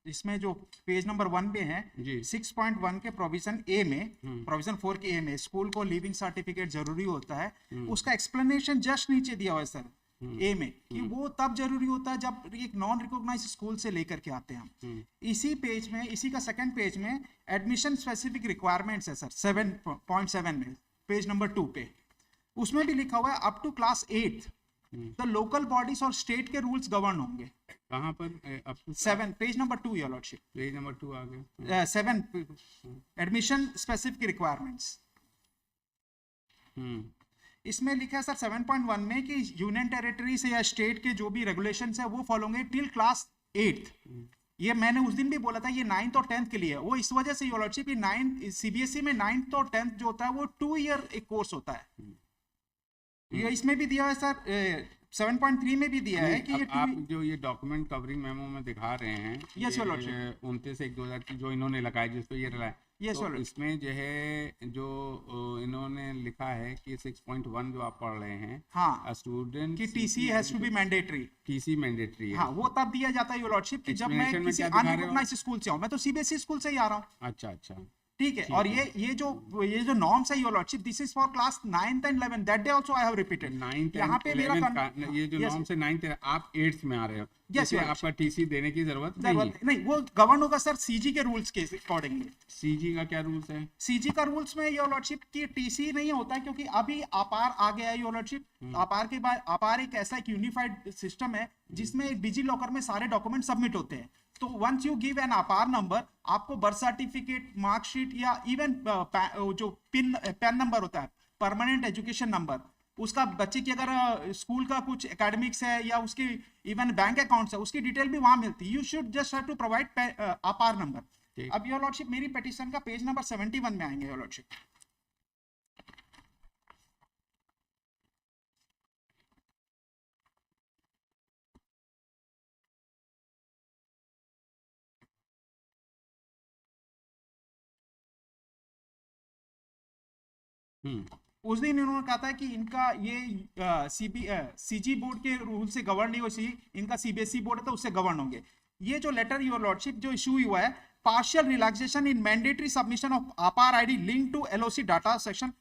इसमें जो page number 1 पे है जी 6.1 के प्रोविजन ए में, प्रोविजन 4 के ए में स्कूल को लिविंग सर्टिफिकेट जरूरी होता है, उसका एक्सप्लेनेशन जस्ट नीचे दिया हुआ है सर ए में कि वो तब जरूरी होता है जब एक नॉन रिकॉग्नाइज स्कूल से लेकर के आते हैं हम। इसी पेज में, इसी का सेकंड पेज में एडमिशन स्पेसिफिक रिक्वायरमेंट्स है सर 7.7 में, पेज नंबर 2 पे, उसमें भी लिखा हुआ है up to class 8 the local bodies और स्टेट के रूल्स गवर्न होंगे। कहाँ पर? Up to 7 page number 2 your lordship, page number 2 आ गया। 7 एडमिशन स्पेसिफिक रिक्वायरमेंट्स। इसमें लिखा है सर 7.1 में कि यूनियन टेरिटरी से या स्टेट के जो भी रेगुलेशंस है वो फॉलो होंगे टिल क्लास 8। ये मैंने उस दिन भी बोला था, ये 9th और 10th के लिए है। वो इस वजह से योर लॉर्डशिप, 9 सीबीएसई में 9th और 10th जो होता है वो 2 ईयर एक कोर्स होता है। ये इसमें भी दिया है सर 7.3 में भी दिया है कि ये आप जो ये डॉक्यूमेंट कवरिंग मेमो में दिखा रहे हैं, यस योर लॉर्डशिप, 29/1/2000 जो इन्होंने लगाया जिस पे ये रहा है, यस तो इसमें जो है जो इन्होंने लिखा है कि 6.1 जो आप पढ़ रहे हैं, हाँ, स्टूडेंट कि TC has to be mandatory, TC mandatory है। हाँ, वो तब दिया जाता है योर लॉर्डशिप कि जब मैं किसी अनरिकॉग्नाइज्ड स्कूल से आऊं। मैं तो सीबीएसई स्कूल से ही आ रहा हूँ। अच्छा ठीक है। और ये जो नॉर्म्स है your lordship, this is for class 9th and 11th, that day also I have repeated. 9th यहाँ पे मेरा ये जो नॉर्म्स है 9th, आप 8th में आ रहे हो, जैसे आपका टीसी देने की जरूरत नहीं, वो गवर्न होगा सर सीजी के रूल्स के अकॉर्डिंगली। सीजी का क्या रूल्स है? सीजी का रूल्स में योर लॉर्डशिप की टीसी नहीं होता है, क्योंकि अभी अपार आ गया है योर लॉर्डशिप। अपार के बाद अपार एक ऐसा यूनिफाइड सिस्टम है जिसमें डिजी लॉकर में सारे डॉक्यूमेंट सबमिट होते हैं। तो वंस यू गिव एन अपार नंबर, आपको बर्थ सर्टिफिकेट, मार्कशीट या इवन जो पैन नंबर होता है, परमानेंट एजुकेशन नंबर, उसका बच्चे की अगर स्कूल का कुछ एकेडमिक्स है या उसकी इवन बैंक अकाउंट्स है, उसकी डिटेल भी वहां मिलती है। You should just have to provide APAAR number. अब योर लॉर्डशिप मेरी पिटीशन का पेज नंबर 71 में आएंगे योर लॉर्डशिप। उस दिन इन्होंने कहा था कि इनका ये सीजी बोर्ड के रूल से गवर्न नहीं हो चाहिए, इनका सीबीएसई बोर्ड है तो उससे गवर्न होंगे। ये जो लेटर योर लॉर्डशिप जो इशू हुआ है, partial relaxation in mandatory submission of Apaar ID link to LOC data section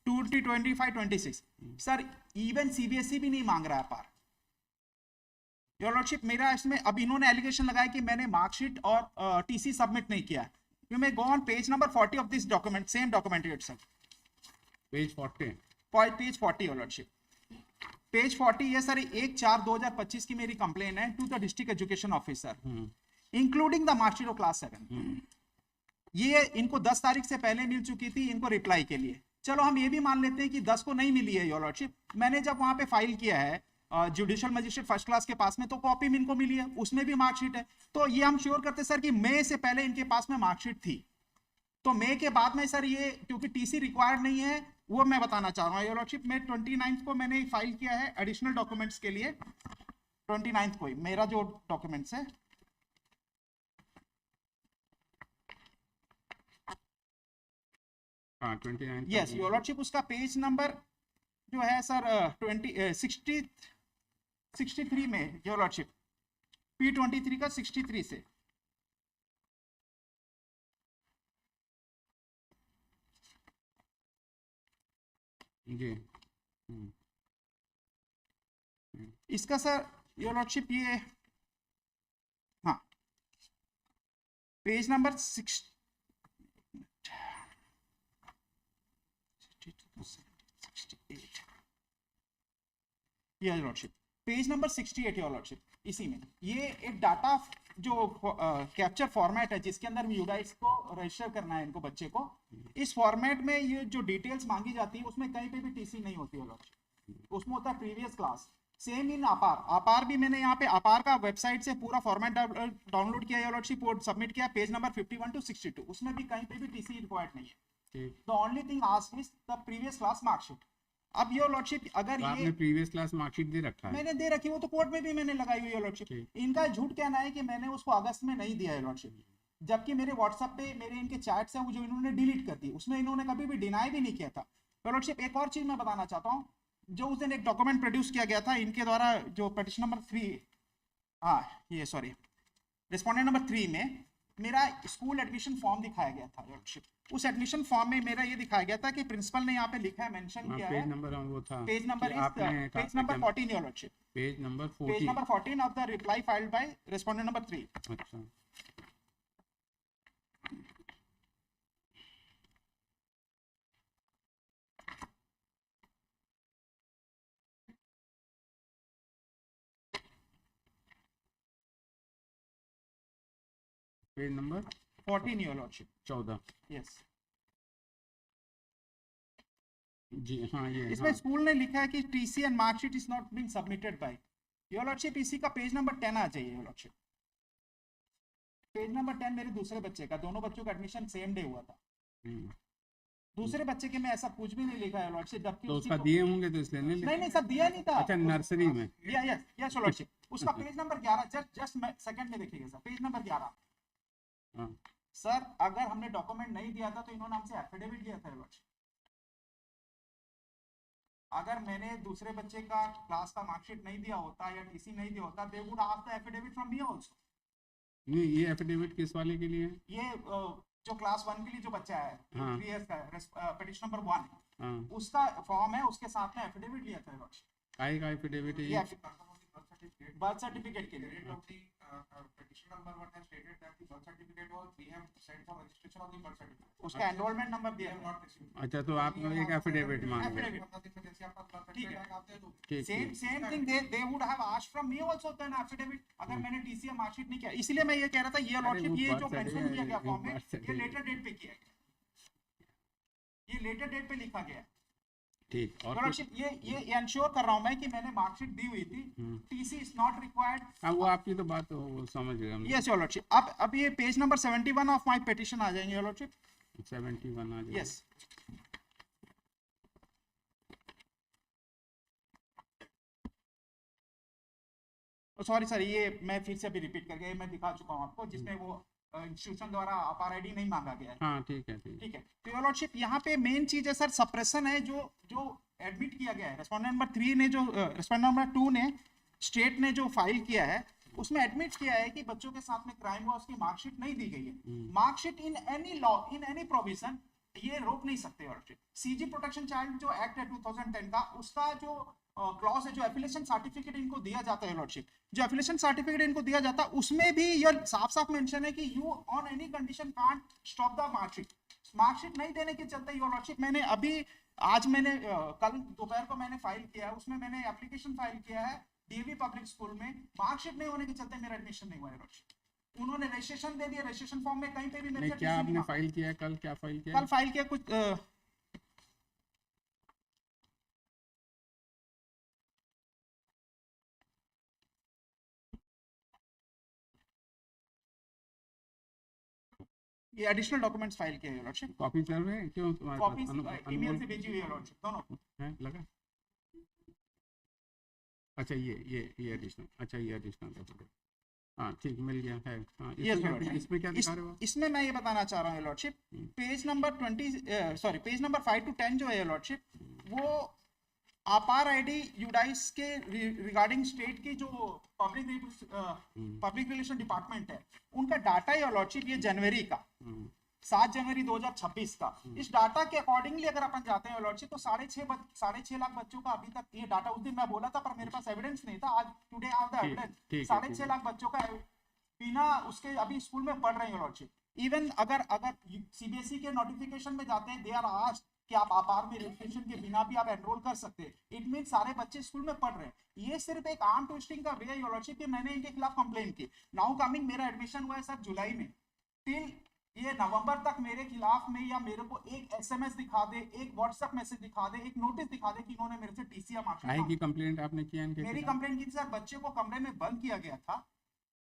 2025-26। Sir even CBSE भी नहीं मांग रहा है अपार योर लॉर्डशिप। मेरा इसमें अब इन्होंने एलिगेशन लगाया कि मैंने मार्कशीट और टीसी सबमिट नहीं किया। You may go on page number 40 of this document, same document itself, page 40, page 40 your lordship, page 40 ये सर 1/4/2025 की मेरी कंप्लेन है to the district education officer including the marksheet of class 7। ये इनको 10 तारीख से पहले मिल चुकी थी इनको रिप्लाई के लिए। चलो हम ये भी मान लेते हैं कि 10 को नहीं मिली है योर लॉर्डशिप। मैंने जब वहां पे फाइल किया है जुडिशियल मजिस्ट्रेट फर्स्ट क्लास के पास में, तो कॉपी में इनको मिली है, उसमें भी मार्कशीट है। तो ये हम श्योर करते सर कि मई से पहले इनके पास में मार्कशीट थी। तो मई के बाद में सर ये क्योंकि टीसी रिक्वायर्ड नहीं है, वो मैं बताना चाह रहा हूँ योर लॉर्डशिप। मैं 29 को मैंने फाइल किया है एडिशनल डॉक्यूमेंट्स के लिए, 29 को ही मेरा जो डॉक्यूमेंट्स है। हाँ 29, यस योर लॉर्डशिप, उसका पेज नंबर जो है सर 63 में योर लॉर्डशिप, P23 का 63 से। जी इसका सर योर लॉर्डशिप ये, हाँ, page number 68 your lordship, page number 68 your lordship. इसी में ये एक डाटा जो कैप्चर फॉर्मेट है जिसके अंदर यूडाइट्स को रजिस्टर करना है इनको बच्चे को, इस फॉर्मेट में ये जो डिटेल्स मांगी जाती है उसमें कहीं पे भी टीसी नहीं होती है, उसमें होता है प्रीवियस क्लास। सेम इन अपार भी मैंने यहाँ पे अपार का वेबसाइट से पूरा फॉर्मेट डाउनलोड किया योर लॉर्डशिप और सबमिट किया, पेज नंबर 51 to 62, उसमें भी कहीं पे भी टीसी रिक्वायर्ड नहीं है। The only thing asked is the previous class marksheet. अब योर लॉर्डशिप अगर तो ये प्रीवियस क्लास मार्कशीट दे रखा है, मैंने दे रखी, वो तो कोर्ट में भी मैंने लगाई हुई है लॉर्डशिप। इनका झूठ कहना है कि मैंने उसको अगस्त में नहीं दिया है लॉर्डशिप, जबकि मेरे व्हाट्सएप पे मेरे इनके चैट्स हैं वो जो इन्होंने डिलीट कर दी, उसमें इन्होंने कभी भी डिनाई भी नहीं किया था लॉर्डशिप। एक और चीज मैं बताना चाहता हूँ, जो उस दिन एक डॉक्यूमेंट प्रोड्यूस किया गया था इनके द्वारा, जो पिटीशन नंबर 3, हाँ ये सॉरी रिस्पोंडेंट नंबर 3 में मेरा स्कूल एडमिशन फॉर्म दिखाया गया था योरशिप। उस एडमिशन फॉर्म में मेरा ये दिखाया गया था कि प्रिंसिपल ने यहाँ पे लिखा है, मेंशन किया पेज है, नंबर वो था पेज नंबर कि आपने पेज नंबर 14 योरशिप, page number page 14। Number 14 of the reply filed by respondent number 3। अच्छा, page number 14 your lordship. 14। Yes, जी हाँ, ये इसमें हाँ। स्कूल ने लिखा है कि TC and marksheet is not being submitted by your lordship. इसी का पेज नंबर 10 आ जाइए योर लॉर्डशिप। पेज नंबर 10 मेरे दूसरे बच्चे का, दोनों बच्चों का एडमिशन सेम डे हुआ था। दूसरे बच्चे के में ऐसा कुछ भी नहीं लिखा है लॉर्डशिप, जबकि तो उसी उसका को दिए होंगे तो इसलिए नहीं नहीं सर दिया नहीं था। अच्छा, नर्सरी में। Yes yes lordship. उसका पेज नंबर 11 जस्ट सेकंड में देखिएगा सर, पेज नंबर 11। हाँ, सर अगर हमने डॉक्यूमेंट नहीं दिया था तो इन्होंने हमसे एफिडेविट दिया था लॉर्डशिप। अगर मैंने दूसरे बच्चे का क्लास का मार्कशीट नहीं दिया होता या टीसी नहीं दिया होता, they would ask the affidavit from me also. नहीं, ये एफिडेविट किस वाले के लिए है? ये जो क्लास 1 के लिए जो बच्चा है, हाँ। 3 इयर्स का, पिटिशन नंबर 1, हाँ, उसका फॉर्म है, उसके साथ में एफिडेविट लिया था लॉर्डशिप। काहे का एफिडेविट है ये ये? बर्थ सर्टिफिकेट के लिए। उसका एनरोलमेंट नंबर दिया है। अच्छा, तो आप एक एफिडेविट मांग रहे हैं। ठीक है, ठीक सेम ठीक। Same thing they would have asked from me also then affidavit, अगर मैंने टीसी या मार्कशीट नहीं किया। इसलिए मैं ये कह रहा था ये लॉर्डशिप, वो ये birth जो मेंशन certificate- किया गया वो फॉर्म में, birth ये certificate- लेटर डेट पे किया गया, ये लेटर डेट पे लिखा गया है। ठीक। और लॉर्डशिप ये इंश्योर कर रहा हूं मैं कि मैंने मार्कशीट दी हुई थी, टीसी इज नॉट रिक्वायर्ड। हाँ, वो आपकी तो बात वो समझ गए हम। Yes your lordship. अब ये page number 71 of my petition आ जाएंगे योर लॉर्डशिप। 71 आ जाए। यस, सॉरी सर, ये मैं फिर से अभी रिपीट कर गया, मैं दिखा चुका हूं आपको, जिसमें वो इंस्टीट्यूशन द्वारा अपार आईडी नहीं मांगा गया है। हाँ, ठीक है, ठीक। ठीक है, तो योर लॉर्डशिप यहाँ पे मेन चीज है सर, सप्रेशन है, जो एडमिट किया गया है। रेस्पोंडेंट नंबर 3 ने, जो रेस्पोंडेंट नंबर 2 ने, स्टेट ने जो फाइल किया है, उसमें एडमिट किया है कि बच्चों के साथ में क्राइम हुआ, उसकी मार्कशीट नहीं दी गई है। Marksheet in any law, in any provision, ये रोक नहीं सकते लॉर्डशिप। सीजी प्रोटेक्शन चाइल्ड जो एक्ट है 2010 का, उसका जो क्लॉज है, जो एफिलिएशन सर्टिफिकेट इनको दिया जाता है लॉर्डशिप, जो एफिलिएशन सर्टिफिकेट इनको दिया जाता है, उसमें भी ये साफ साफ मेंशन है कि you on any condition can't stop the marksheet. Marksheet नहीं देने के चलते योर लॉर्डशिप, मैंने अभी आज मैंने कल दोपहर को मैंने फाइल किया है, उसमें मैंने एप्लीकेशन फाइल किया है डीएवी पब्लिक स्कूल में, मार्कशीट नहीं होने के चलते मेरा एडमिशन नहीं हुआ है लॉर्डशिप। उन्होंने रजिस्ट्रेशन दे दिया, रजिस्ट्रेशन फॉर्म में कहीं पे भी मेरे नहीं, से क्या TC आपने नहीं फाइल किया है कल? क्या फाइल किया कल फाइल किया कुछ ये एडिशनल डॉक्यूमेंट्स फाइल किया है लॉर्डशिप। कॉपी चल रहे हैं क्यों तुम्हारे कॉपी पास? ईमेल से भेजी हुई है लॉर्डशिप, दोनों। है लगा? अच्छा, ये एडिशनल, अच्छा ये एडिशनल है। हाँ, ठीक, मिल गया है। हाँ, Yes, Lord. इसमें क्या दिखा रहे हो? इसमें मैं ये बताना चाह रहा हूँ लॉर्डशिप, पेज नंबर 5 to 10 जो है लॉर्डशिप, वो अपार आईडी यूडाइस के रिगार्डिंग स्टेट की जो पब्लिक रिलेशन डिपार्टमेंट है, उनका डाटा है लॉर्डशिप, ये जनवरी का 7 जनवरी 2026 का। इस डाटा के अकॉर्डिंगली अगर अपन जाते हैं लॉर्डशिप, तो 6.5 लाख बच्चों का अभी तक ये डाटा, उस दिन मैं बोला था पर मेरे पास एविडेंस नहीं था, आज today I have the evidence. 6.5 lakh बच्चों का बिना उसके अभी स्कूल में पढ़ रहे हैं लॉर्डशिप। इवन अगर सीबीएसई के नोटिफिकेशन में जाते हैं, दे आर आस्क्ड कि आप आपार में रजिस्ट्रेशन के बिना भी आप एनरोल कर सकते हैं। इट मीन सारे बच्चे स्कूल में पढ़ रहे हैं। ये सिर्फ एक आर्म ट्विस्टिंग का वे है योर लॉर्डशिप कि मैंने इनके खिलाफ कंप्लेंट की। नाउ कमिंग, मेरा एडमिशन हुआ है सर जुलाई में, टिल ये नवंबर तक मेरे खिलाफ में या मेरे को एक एसएमएस दिखा दे, एक व्हाट्सएप मैसेज दिखा दे, एक नोटिस दिखा दे कि इन्होंने मेरे से टीसी या काहे की कंप्लेंट आपने किया इनके मेरी खिलाफ? कंप्लेंट की थी सर, बच्चे को कमरे में बंद किया गया था,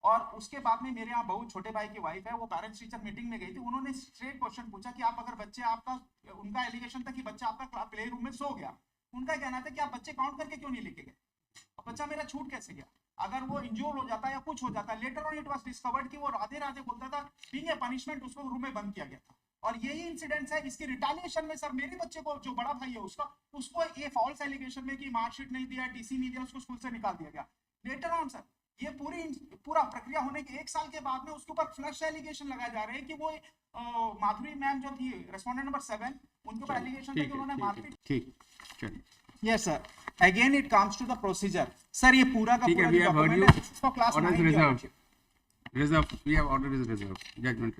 और उसके बाद में मेरे यहाँ बहुत छोटे भाई की वाइफ है, वो पेरेंट्स टीचर मीटिंग में गई थी, उन्होंने स्ट्रेट क्वेश्चन पूछा कि आप अगर बच्चे आपका, उनका एलिगेशन था कि बच्चा आपका प्ले रूम में सो गया, उनका कहना था कि आप बच्चे काउंट करके क्यों नहीं लेके गए, बच्चा मेरा छूट कैसे गया? अगर वो इंजोर हो जाता या कुछ हो जाता, later on it was discovered कि वो राधे राधे बोलता था, बीइंग ए पनिशमेंट उसको रूम में बंद किया गया था। और यही इंसिडेंट्स है, इसकी रिटेलिएशन में सर मेरे बच्चे को, जो बड़ा भाई है उसको ये फॉल्स एलिगेशन में कि मार्कशीट नहीं दिया, टीसी नहीं दिया, उसको स्कूल से निकाल दिया गया। लेटर ऑन सर ये पूरा प्रक्रिया होने के 1 साल के बाद में उसके ऊपर फ्लश एलिगेशन लगाए जा रहे हैं कि वो माधुरी मैम जो थी रेस्पोंडेंट नंबर 7 उनके ऊपर एलिगेशन था कि उन्होंने मारपीट। ठीक, चलिए। Yes sir, again it comes to the procedure. Sir ये पूरा का ठीक है, पूरा we जो have heard document you. है, इसको class Order is 9 reserved. Reserved. We have order is reserved. Judgment.